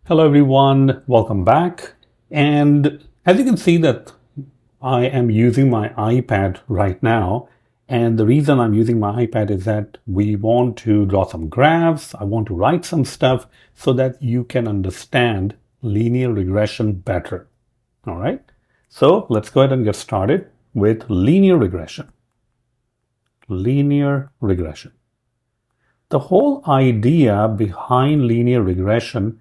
Hello everyone, welcome back. And as you can see that I am using my iPad right now. And the reason I'm using my iPad is that we want to draw some graphs. I want to write some stuff so that you can understand linear regression better. All right. So let's go ahead and get started with linear regression. Linear regression. The whole idea behind linear regression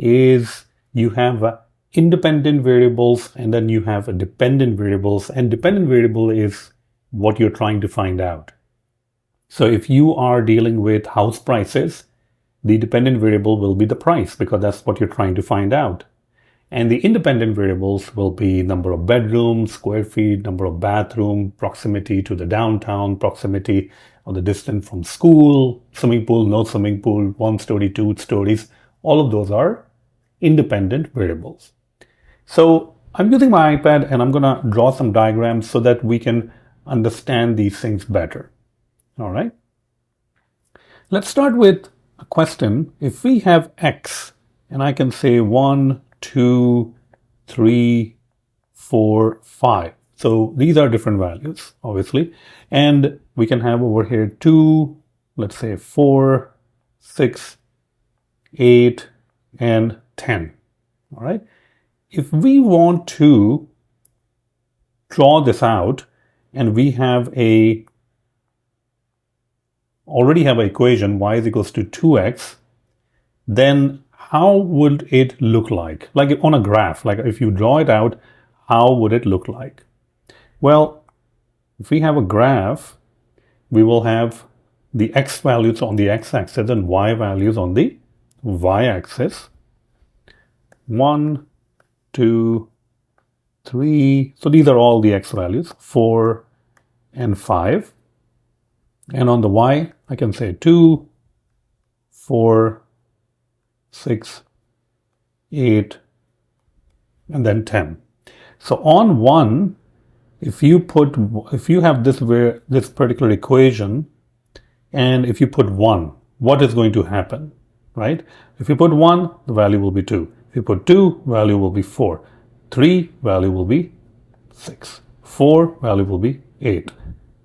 is you have independent variables and then you have dependent variables, and dependent variable is what you're trying to find out. So if you are dealing with house prices, the dependent variable will be the price because that's what you're trying to find out. And the independent variables will be number of bedrooms, square feet, number of bathroom, proximity to the downtown, proximity or the distance from school, swimming pool, no swimming pool, 1 story, 2 stories. All of those are independent variables. So I'm using my iPad and I'm going to draw some diagrams so that we can understand these things better. All right. Let's start with a question. If we have X and I can say 1, 2, 3, 4, 5. So these are different values, obviously. And we can have over here 2, let's say 4, 6, 8, and 10. All right. If we want to draw this out and we already have an equation y is equals to 2x, then how would it look like? Like on a graph, like if you draw it out, how would it look like? Well, if we have a graph, we will have the x values on the x-axis and y values on the y-axis. 1, 2, 3. So these are all the x values, 4 and 5. And on the y, I can say 2, 4, 6, 8, and then 10. So on 1, if you have this particular equation, and if you put 1, what is going to happen, right? If you put 1, the value will be 2. If you put 2, value will be 4. 3, value will be 6. 4, value will be 8.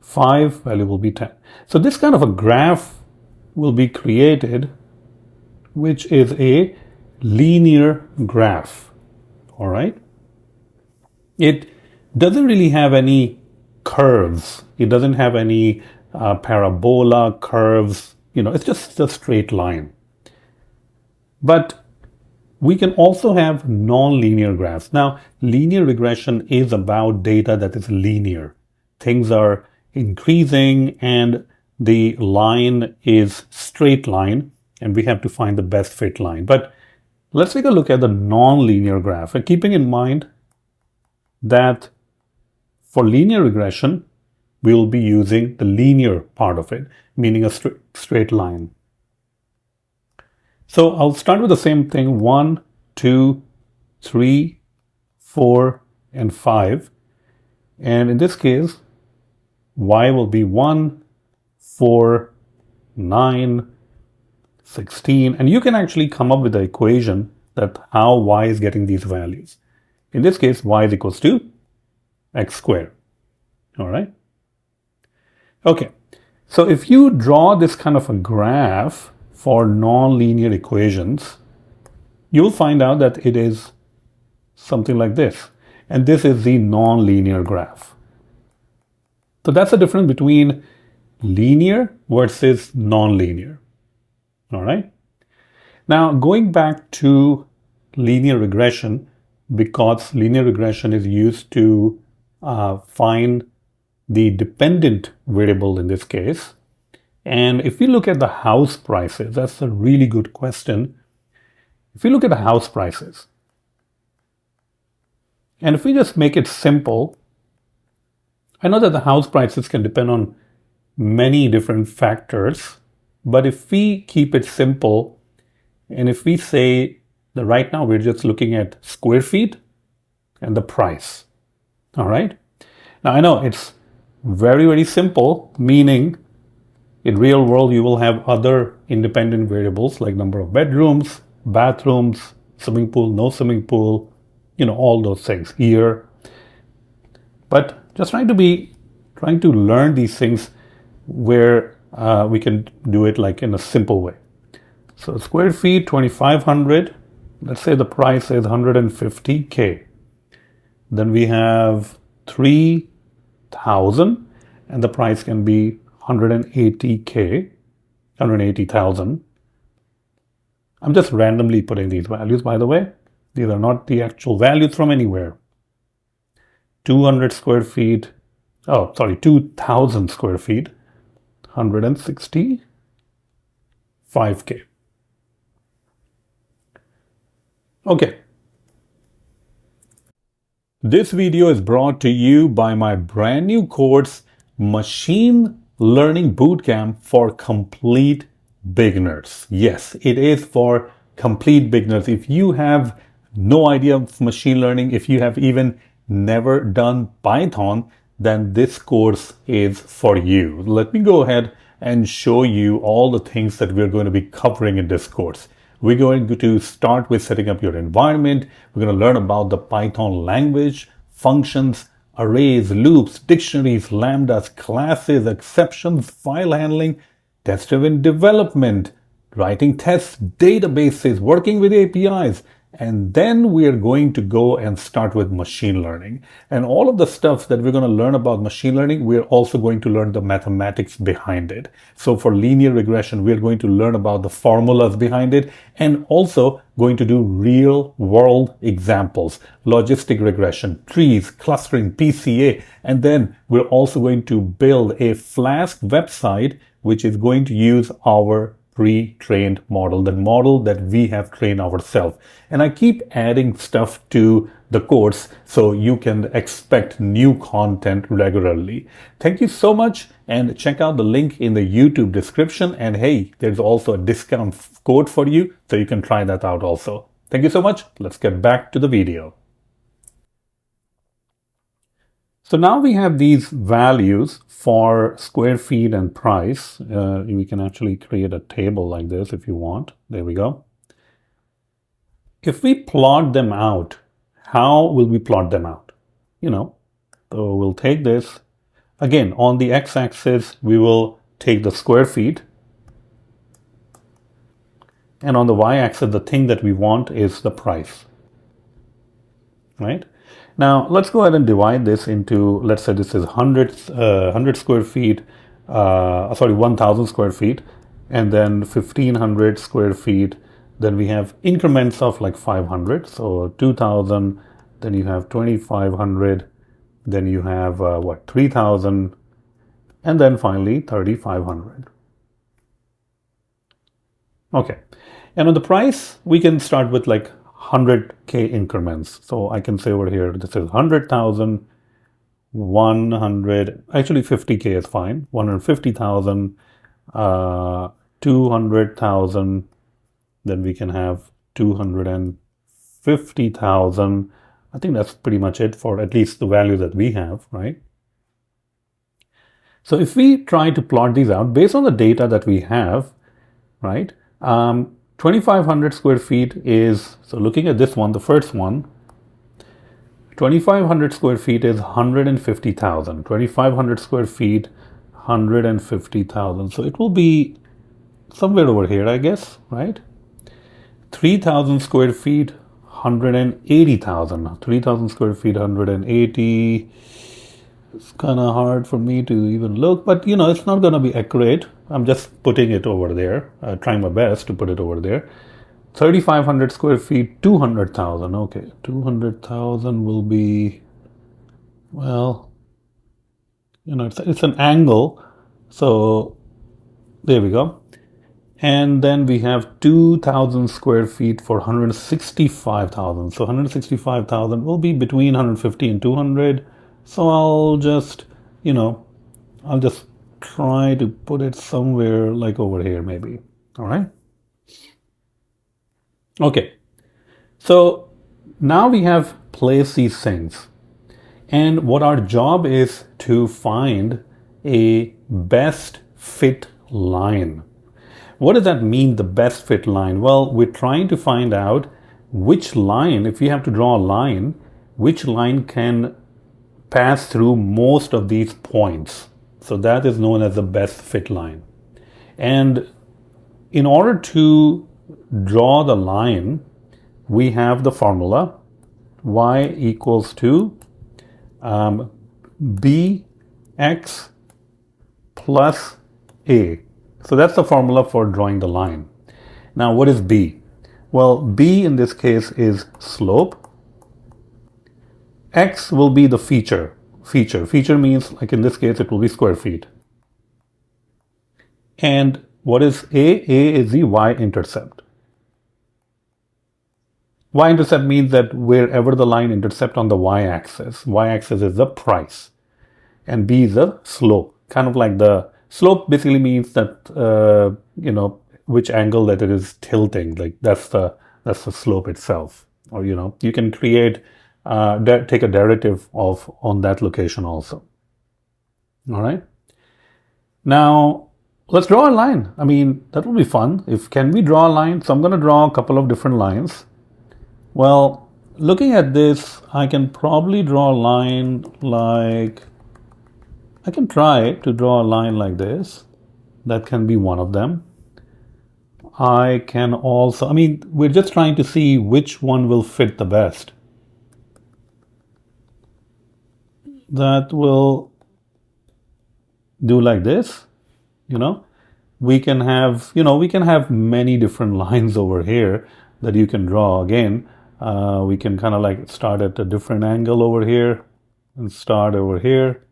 5, value will be 10. So this kind of a graph will be created, which is a linear graph. All right. It doesn't really have any curves. It doesn't have any parabola curves. It's just a straight line. But we can also have non-linear graphs. Now, linear regression is about data that is linear. Things are increasing and the line is straight line and we have to find the best fit line. But let's take a look at the non-linear graph, and keeping in mind that for linear regression, we will be using the linear part of it, meaning a straight line. So I'll start with the same thing, 1, 2, 3, 4, and 5. And in this case, y will be 1, 4, 9, 16. And you can actually come up with the equation that how y is getting these values. In this case, y is equals to x squared. All right. Okay. So if you draw this kind of a graph for non-linear equations, you'll find out that it is something like this. And this is the non-linear graph. So that's the difference between linear versus non-linear. All right. Now, going back to linear regression, because linear regression is used to find the dependent variable in this case. And if we look at the house prices, that's a really good question. If we look at the house prices, and if we just make it simple, I know that the house prices can depend on many different factors, but if we keep it simple, and if we say that right now we're just looking at square feet and the price, all right? Now I know it's very, very simple, meaning in real world, you will have other independent variables like number of bedrooms, bathrooms, swimming pool, no swimming pool, all those things here. But just trying to learn these things where we can do it like in a simple way. So square feet, 2,500. Let's say the price is 150K. Then we have 3,000, and the price can be 180K, 180,000. I'm just randomly putting these values, by the way. These are not the actual values from anywhere. 200 square feet, 2,000 square feet, 165K. Okay. This video is brought to you by my brand new course, Machine Learning Bootcamp for Complete Beginners. Yes, it is for complete beginners. If you have no idea of machine learning, if you have even never done Python, then this course is for you. Let me go ahead and show you all the things that we're going to be covering in this course. We're going to start with setting up your environment. We're going to learn about the Python language, functions, arrays, loops, dictionaries, lambdas, classes, exceptions, file handling, test-driven development, writing tests, databases, working with APIs. And then we are going to go and start with machine learning. And all of the stuff that we're going to learn about machine learning, we're also going to learn the mathematics behind it. So for linear regression, we're going to learn about the formulas behind it and also going to do real world examples, logistic regression, trees, clustering, PCA. And then we're also going to build a Flask website, which is going to use our pre-trained model, the model that we have trained ourselves. And I keep adding stuff to the course so you can expect new content regularly. Thank you so much, and check out the link in the YouTube description. And hey, there's also a discount code for you, so you can try that out also. Thank you so much. Let's get back to the video. So now we have these values for square feet and price. We can actually create a table like this if you want. There we go. If we plot them out, how will we plot them out? So we'll take this. Again, on the x-axis, we will take the square feet. And on the y-axis, the thing that we want is the price. Right? Now, let's go ahead and divide this into, let's say this is 100 square feet, 1,000 square feet, and then 1,500 square feet. Then we have increments of like 500. So 2,000, then you have 2,500, then you have 3,000, and then finally 3,500. Okay. And on the price, we can start with like 100K increments. So I can say over here, this is 100,000, 100, actually 50K is fine, 150,000, 200,000, then we can have 250,000. I think that's pretty much it for at least the value that we have, right? So if we try to plot these out based on the data that we have, right? 2,500 square feet is, so looking at this one, the first one, 2,500 square feet is 150,000. 2,500 square feet, 150,000. So it will be somewhere over here, I guess, right? 3,000 square feet, 180,000. 3,000 square feet, 180. It's kind of hard for me to even look, but it's not going to be accurate. I'm just putting it over there, trying my best to put it over there. 3,500 square feet, 200,000. Okay, 200,000 will be, well, it's an angle. So there we go. And then we have 2,000 square feet for 165,000. So 165,000 will be between 150 and 200. So I'll just try to put it somewhere like over here maybe. All right. Okay. So now we have placed these things. And what our job is to find a best fit line. What does that mean, the best fit line? Well, we're trying to find out which line, if we have to draw a line, which line can pass through most of these points. So that is known as the best fit line. And in order to draw the line, we have the formula y equals to bx plus a. So that's the formula for drawing the line. Now, what is b? Well, b in this case is slope. X will be the feature. Feature means, like in this case, it will be square feet. And what is a? A is the y-intercept. Y-intercept means that wherever the line intercepts on the y-axis is the price. And b is the slope. Kind of like the slope basically means that, which angle that it is tilting. Like that's the slope itself. Or, you can create, take a derivative on that location also. All right. Now, let's draw a line. I mean, that will be fun. Can we draw a line? So I'm going to draw a couple of different lines. Well, looking at this, I can probably draw a line like, I can try to draw a line like this. That can be one of them. I can also, we're just trying to see which one will fit the best. That will do like this, We can have, many different lines over here that you can draw. Again, we can kind of like start at a different angle over here and start over here.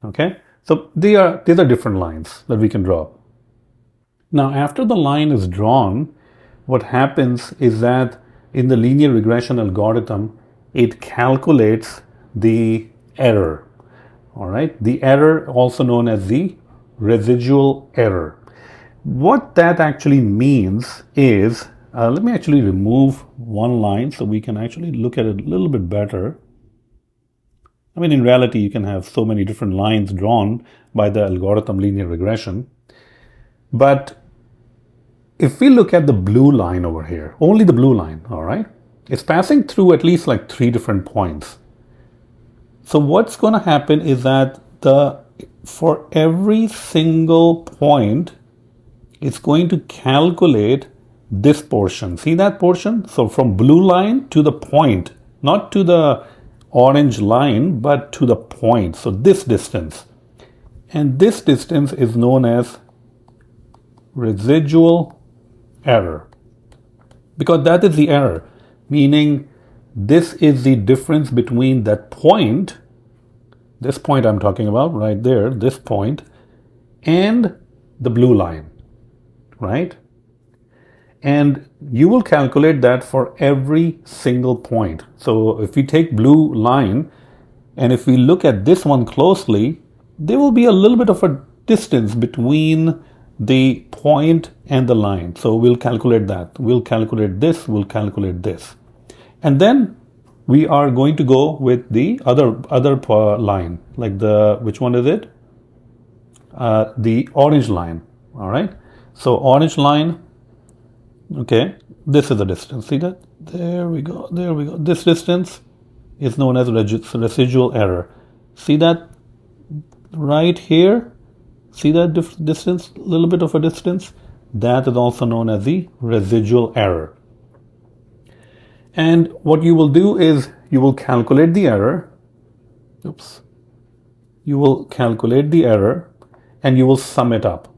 Okay, so these are different lines that we can draw. Now, after the line is drawn, what happens is that in the linear regression algorithm, it calculates the error. All right, the error, also known as the residual error. What that actually means is, let me actually remove one line so we can actually look at it a little bit better. In reality, you can have so many different lines drawn by the algorithm linear regression. But if we look at the blue line over here, only the blue line, all right, it's passing through at least like 3 different points. So what's going to happen is that for every single point, it's going to calculate this portion. See that portion? So from blue line to the point, not to the orange line, but to the point. So this distance. And this distance is known as residual error. Because that is the error, meaning this is the difference between that point, this point I'm talking about right there, this point, and the blue line, right? And you will calculate that for every single point. So if we take blue line, and if we look at this one closely, there will be a little bit of a distance between the point and the line. So we'll calculate that. We'll calculate this, we'll calculate this. And then we are going to go with the other line, like which one is it? The orange line, all right? So orange line, okay, this is the distance. See that? There we go. This distance is known as residual error. See that right here? See that distance, a little bit of a distance? That is also known as the residual error. And what you will do is you will calculate the error. Oops. You will calculate the error and you will sum it up.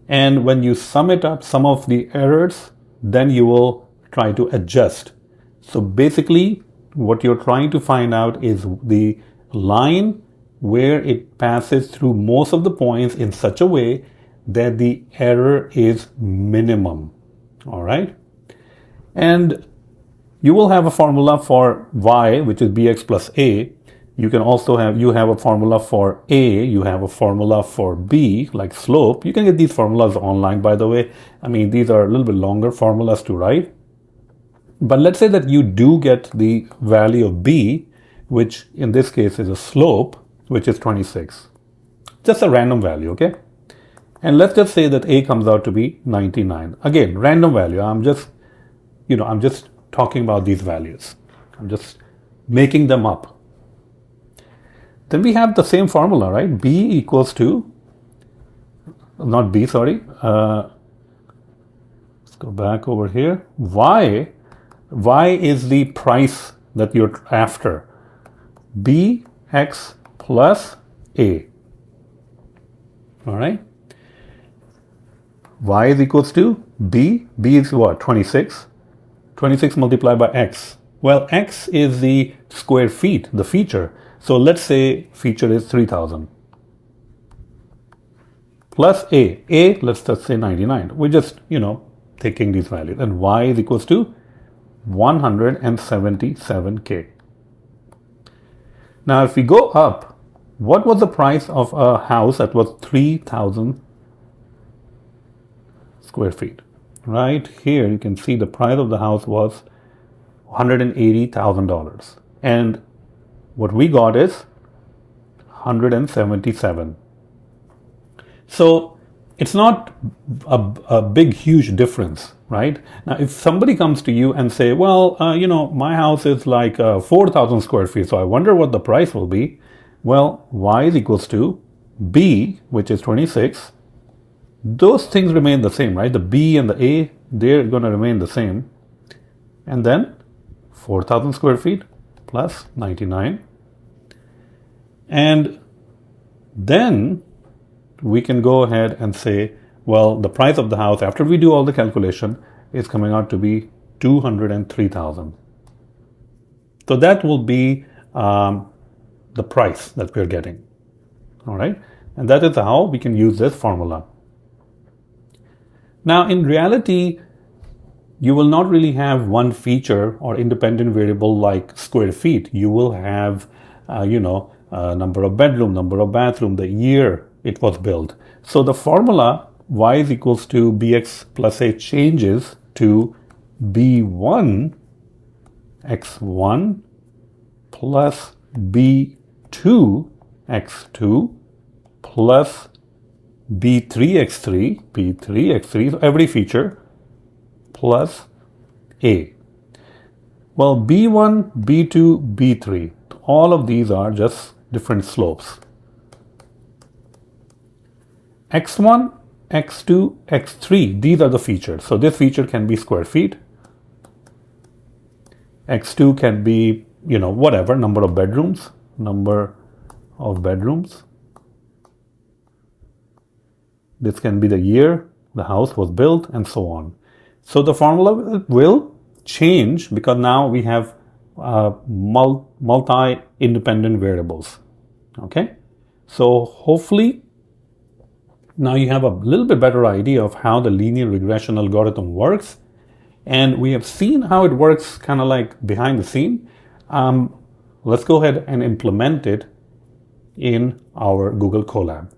And when you sum it up, some of the errors, then you will try to adjust. So basically, what you're trying to find out is the line where it passes through most of the points in such a way that the error is minimum. All right. And you will have a formula for y, which is bx plus a. You can also have a formula for a, you have a formula for b, like slope. You can get these formulas online, by the way. These are a little bit longer formulas to write. But let's say that you do get the value of b, which in this case is a slope, which is 26. Just a random value, okay? And let's just say that a comes out to be 99. Again, random value. I'm just talking about these values. I'm just making them up. Then we have the same formula, right? B equals to, not B, sorry. Let's go back over here. Y is the price that you're after. Bx plus A. All right. Y is equals to B. B is what? 26. 26 multiplied by X. Well, X is the square feet, the feature. So let's say feature is 3000. Plus A. A, let's just say 99. We're just, taking these values. And Y is equals to 177K. Now, if we go up, what was the price of a house that was 3000 square feet? Right here, you can see the price of the house was $180,000. And what we got is 177. So it's not a big, huge difference, right? Now, if somebody comes to you and say, well, my house is like 4,000 square feet, so I wonder what the price will be. Well, Y is equals to B, which is 26. Those things remain the same, right? The B and the A, they're going to remain the same. And then 4,000 square feet plus 99. And then we can go ahead and say, well, the price of the house, after we do all the calculation, is coming out to be 203,000. So that will be the price that we're getting. All right. And that is how we can use this formula. Now, in reality, you will not really have one feature or independent variable like square feet. You will have, number of bedroom, number of bathroom, the year it was built. So the formula Y is equals to Bx plus A changes to B1 X1 plus B2 X2 plus B3 X3, so every feature, plus A. Well, B1, B2, B3, all of these are just different slopes. X1, X2, X3, these are the features. So this feature can be square feet. X2 can be, whatever, number of bedrooms. This can be the year the house was built and so on. So the formula will change because now we have multi-independent variables. Okay? So hopefully now you have a little bit better idea of how the linear regression algorithm works. And we have seen how it works kind of like behind the scene. Let's go ahead and implement it in our Google Colab.